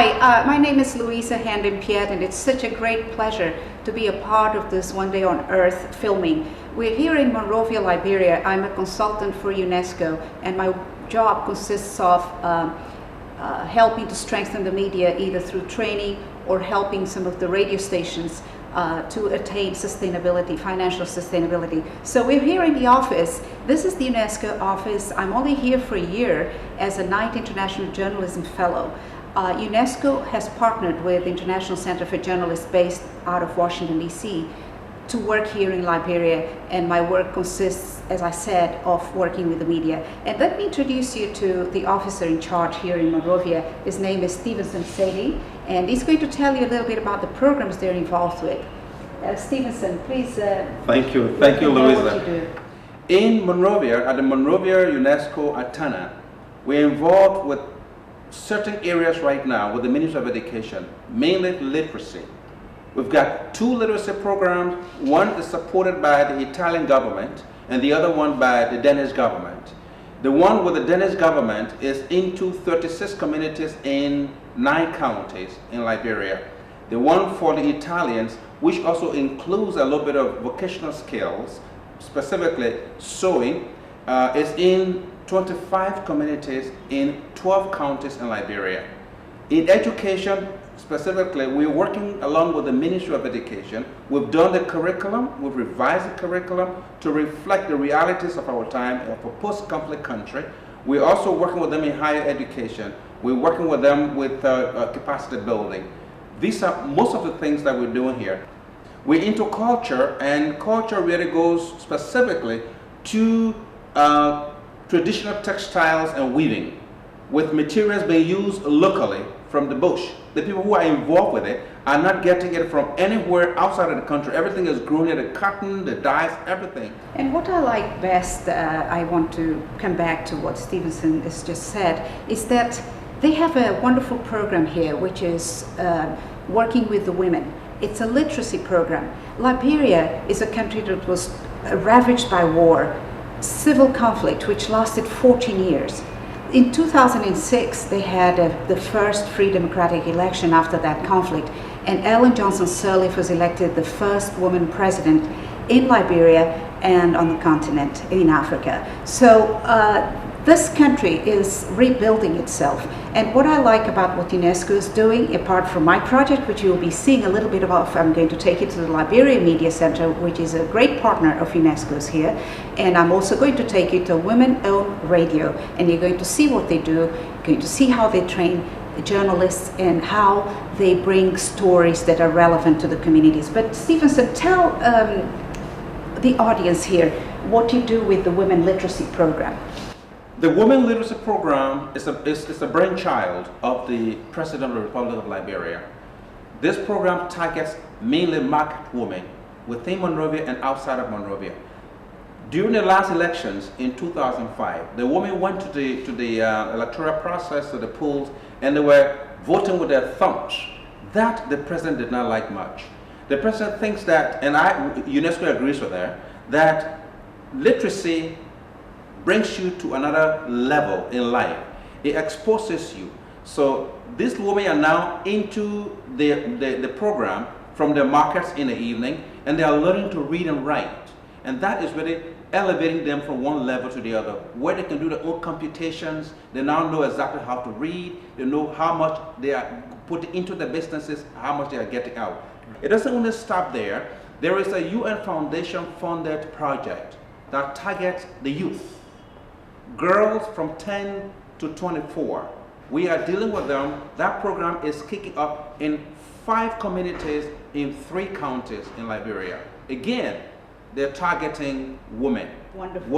Hi, my name is Luisa Piet, and it's such a great pleasure to be a part of this One Day on Earth filming. We're here in Monrovia, Liberia. I'm a consultant for UNESCO, and my job consists of helping to strengthen the media either through training or helping some of the radio stations to attain sustainability, financial sustainability. So we're here in the office. This is the UNESCO office. I'm only here for a year as a Knight International Journalism Fellow. UNESCO has partnered with the International Center for Journalists based out of Washington, D.C. to work here in Liberia, and my work consists, as I said, of working with the media. And let me introduce you to the officer in charge here in Monrovia. His name is Stevenson Sadie, and he's going to tell you a little bit about the programs they're involved with. Stevenson, please. Thank you, Luisa. In Monrovia, at the Monrovia UNESCO Atana, we're involved with certain areas right now with the Ministry of Education, mainly literacy. We've got two literacy programs. One is supported by the Italian government and the other one by the Danish government. The one with the Danish government is into 36 communities in 9 counties in Liberia. The one for the Italians, which also includes a little bit of vocational skills, specifically sewing, is in 25 communities in 12 counties in Liberia. In education, specifically, we're working along with the Ministry of Education. We've done the curriculum, we've revised the curriculum to reflect the realities of our time of a post-conflict country. We're also working with them in higher education. We're working with them with capacity building. These are most of the things that we're doing here. We're into culture, and culture really goes specifically to traditional textiles and weaving, with materials being used locally from the bush. The people who are involved with it are not getting it from anywhere outside of the country. Everything is grown here, the cotton, the dyes, everything. And what I like best, I want to come back to what Stevenson has just said, is that they have a wonderful program here, which is working with the women. It's a literacy program. Liberia is a country that was ravaged by war, civil conflict, which lasted 14 years. In 2006, they had the first free democratic election after that conflict, and Ellen Johnson Sirleaf was elected the first woman president in Liberia and on the continent in Africa. So this country is rebuilding itself. And what I like about what UNESCO is doing, apart from my project, which you'll be seeing a little bit of, I'm going to take you to the Liberia Media Center, which is a great partner of UNESCO's here. And I'm also going to take you to women-owned radio. And you're going to see what they do, you're going to see how they train journalists and how they bring stories that are relevant to the communities. But Stevenson, tell the audience here what you do with the Women Literacy Program. The Women Literacy Program is a brainchild of the President of the Republic of Liberia. This program targets mainly market women within Monrovia and outside of Monrovia. During the last elections in 2005, the women went to the electoral process, to the polls, and they were voting with their thumbs. That the President did not like much. The President thinks that, and UNESCO agrees with her, that literacy brings you to another level in life. It exposes you. So these women are now into the program from the markets in the evening, and they are learning to read and write. And that is really elevating them from one level to the other, where they can do their own computations. They now know exactly how to read. They know how much they are putting into the businesses, how much they are getting out. It doesn't only stop there. There is a UN Foundation funded project that targets the youth. Girls from 10 to 24. We are dealing with them. That program is kicking up in 5 communities in 3 counties in Liberia. Again, they're targeting women. Wonderful.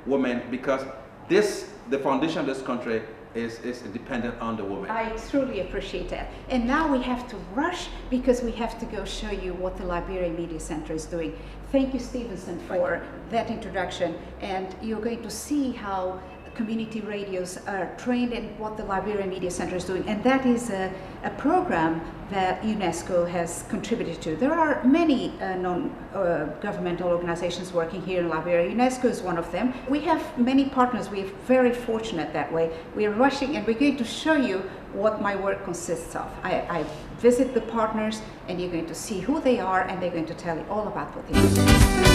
Women, because the foundation of this country is dependent on the woman. I truly appreciate that. And now we have to rush because we have to go show you what the Liberia Media Center is doing. Thank you, Stevenson, for that introduction. And you're going to see how community radios are trained in what the Liberia Media Center is doing, and that is a program that UNESCO has contributed to. There are many non-governmental organizations working here in Liberia. UNESCO is one of them. We have many partners. We are very fortunate that way. We are rushing, and we're going to show you what my work consists of. I visit the partners, and you're going to see who they are, and they're going to tell you all about what they do.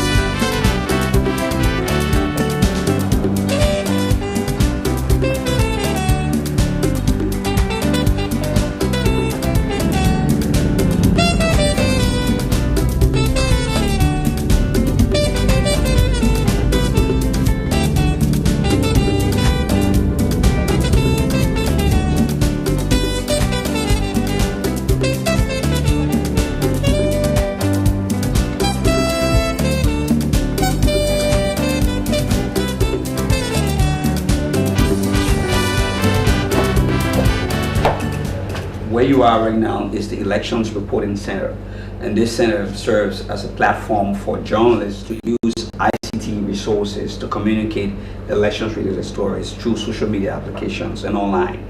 Where you are right now is the Elections Reporting Center, and this center serves as a platform for journalists to use ICT resources to communicate elections-related stories through social media applications and online.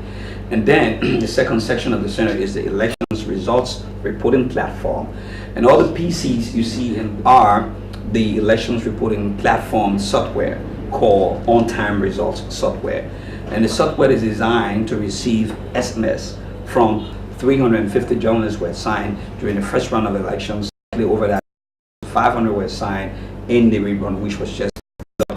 And then the second section of the center is the Elections Results Reporting Platform, and all the PCs you see are the Elections Reporting Platform software called On-Time Results software. And the software is designed to receive SMS from 350 journalists were assigned during the first round of elections. Over that, 500 were assigned in the rerun, which was just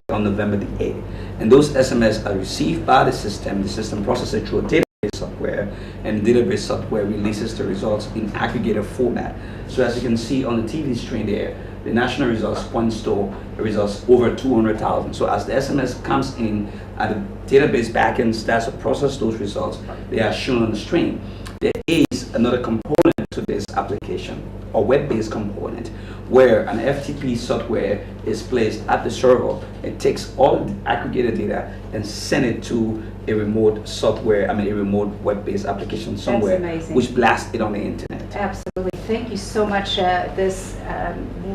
on November the 8th. And those SMS are received by the system. The system processes it through a database software, and the database software releases the results in aggregated format. So as you can see on the TV screen there, the national results points to the results over 200,000. So as the SMS comes in at the database backend starts to process those results, they are shown on the screen. There is another component to this application, a web-based component, where an FTP software is placed at the server. It takes all the aggregated data and send it to a remote software, a remote web-based application somewhere, which blasts it on the internet. Absolutely. Thank you so much. This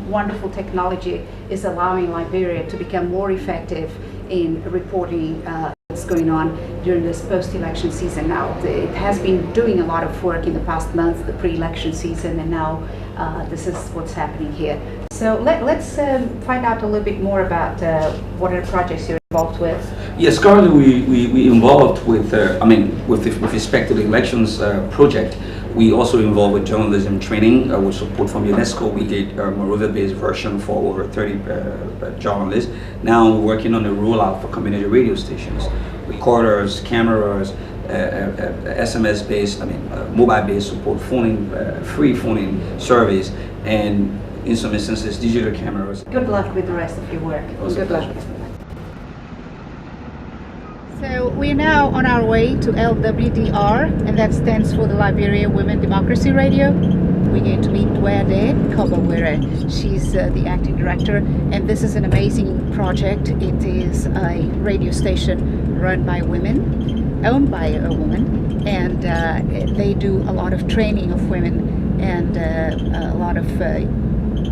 wonderful technology is allowing Liberia to become more effective in reporting what's going on during this post-election season. Now, it has been doing a lot of work in the past month, the pre-election season, and now this is what's happening here. So let's find out a little bit more about what are the projects you're involved with. Yes, currently we involved with, with respect to the elections project, we also involved with journalism training with support from UNESCO. We did a Monrovia-based version for over 30 journalists. Now we're working on the rollout for community radio stations, recorders, cameras, SMS-based, mobile-based support, free phoning surveys, and in some instances, digital cameras. Good luck with the rest of your work. Good luck. So we're now on our way to LWDR, and that stands for the Liberia Women Democracy Radio. We're going to meet Wade Kobawere. She's the acting director, and this is an amazing project. It is a radio station run by women, owned by a woman, and they do a lot of training of women, and a lot of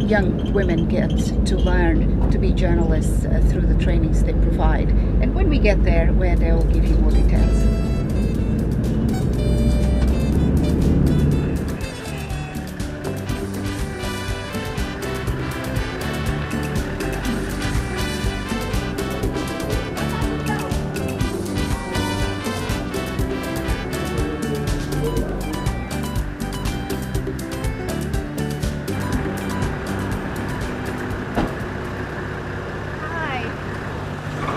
young women get to learn to be journalists through the trainings they provide. And when we get there, where they'll give you more details.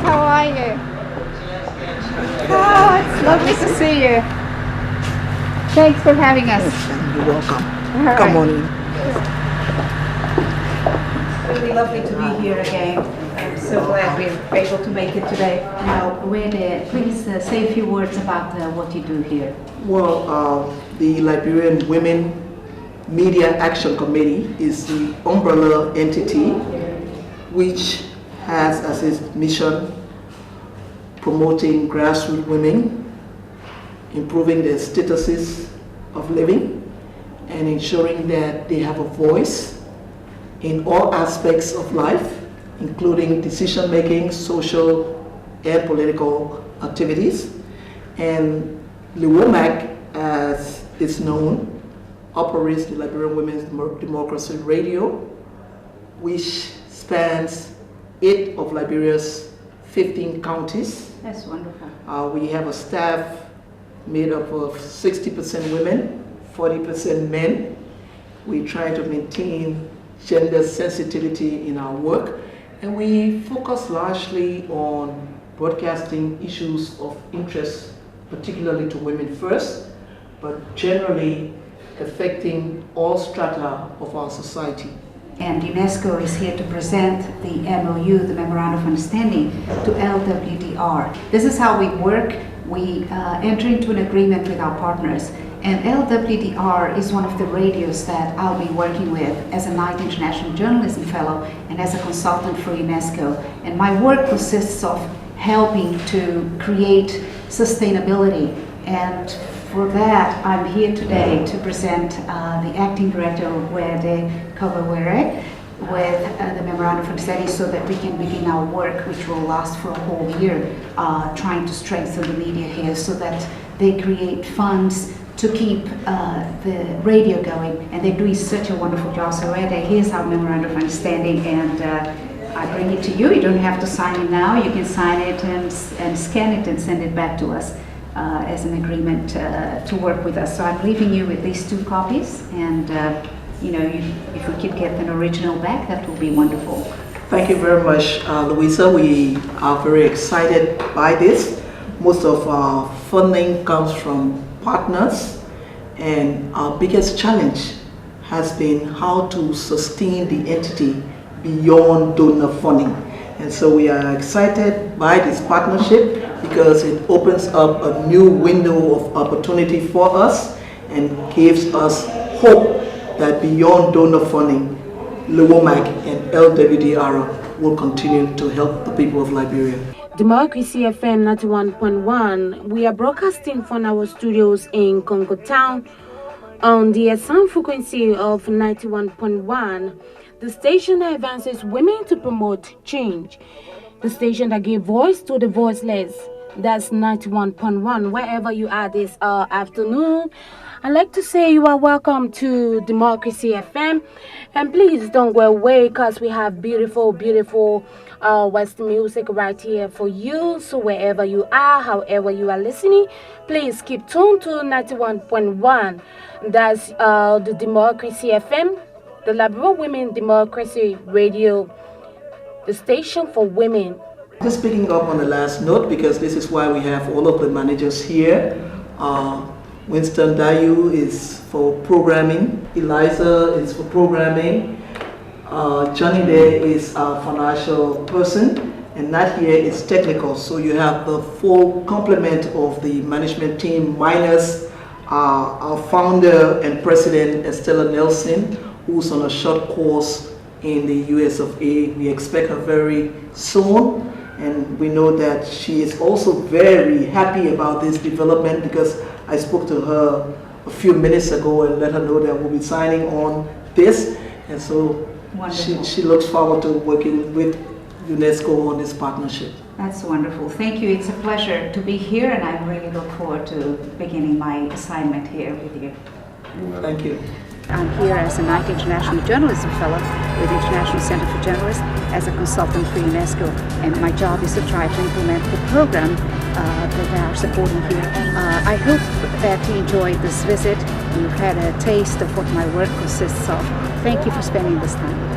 How are you? Oh, it's lovely to see you. Thanks for having us. You're welcome. All Come right. on in. Really lovely to be here again. I'm so glad we're able to make it today. Now, Wade, please say a few words about what you do here. Well, the Liberian Women Media Action Committee is the umbrella entity which has as its mission promoting grassroots women, improving their statuses of living, and ensuring that they have a voice in all aspects of life, including decision making, social and political activities. And LIWOMAC, as it's known, operates the Liberian Women's Democracy Radio, which spans 8 of Liberia's 15 counties. That's wonderful. We have a staff made up of 60% women, 40% men. We try to maintain gender sensitivity in our work, and we focus largely on broadcasting issues of interest, particularly to women first, but generally affecting all strata of our society. And UNESCO is here to present the MOU, the Memorandum of Understanding, to LWDR. This is how we work. We enter into an agreement with our partners. And LWDR is one of the radios that I'll be working with as a Knight International Journalism Fellow and as a consultant for UNESCO. And my work consists of helping to create sustainability. And for that, I'm here today to present the Acting Director of Wede Kawawere with the Memorandum of Understanding so that we can begin our work, which will last for a whole year, trying to strengthen the media here so that they create funds to keep the radio going. And they're doing such a wonderful job. So Wede, here's our Memorandum of Understanding, and I bring it to you. You don't have to sign it now. You can sign it and scan it and send it back to us as an agreement to work with us. So I'm leaving you with these 2 copies, and if we could get an original back, that would be wonderful. Thank you very much, Luisa. We are very excited by this. Most of our funding comes from partners, and our biggest challenge has been how to sustain the entity beyond donor funding. And so we are excited by this partnership because it opens up a new window of opportunity for us and gives us hope that beyond donor funding, LIWOMAC and LWDR will continue to help the people of Liberia. Democracy FM 91.1. We are broadcasting from our studios in Congo Town on the sound frequency of 91.1. The station that advances women to promote change. The station that gives voice to the voiceless. That's 91.1. Wherever you are this afternoon, I'd like to say you are welcome to Democracy FM. And please don't go away because we have beautiful, beautiful West music right here for you. So wherever you are, however you are listening, please keep tuned to 91.1. That's the Democracy FM, the Liberian Women Democracy Radio, the station for women. Just picking up on the last note, because this is why we have all of the managers here. Winston Dayu is for programming, Eliza is for programming, Johnny there is a financial person, and Nat here is technical. So you have the full complement of the management team minus our founder and president, Estella Nelson, who's on a short course in the US of A. We expect her very soon. And we know that she is also very happy about this development because I spoke to her a few minutes ago and let her know that we'll be signing on this. And so she looks forward to working with UNESCO on this partnership. That's wonderful. Thank you. It's a pleasure to be here, and I really look forward to beginning my assignment here with you. Thank you. I'm here as a Knight International Journalism Fellow with the International Center for Journalists as a consultant for UNESCO, and my job is to try to implement the program that they are supporting here. I hope that you enjoyed this visit. You've had a taste of what my work consists of. Thank you for spending this time.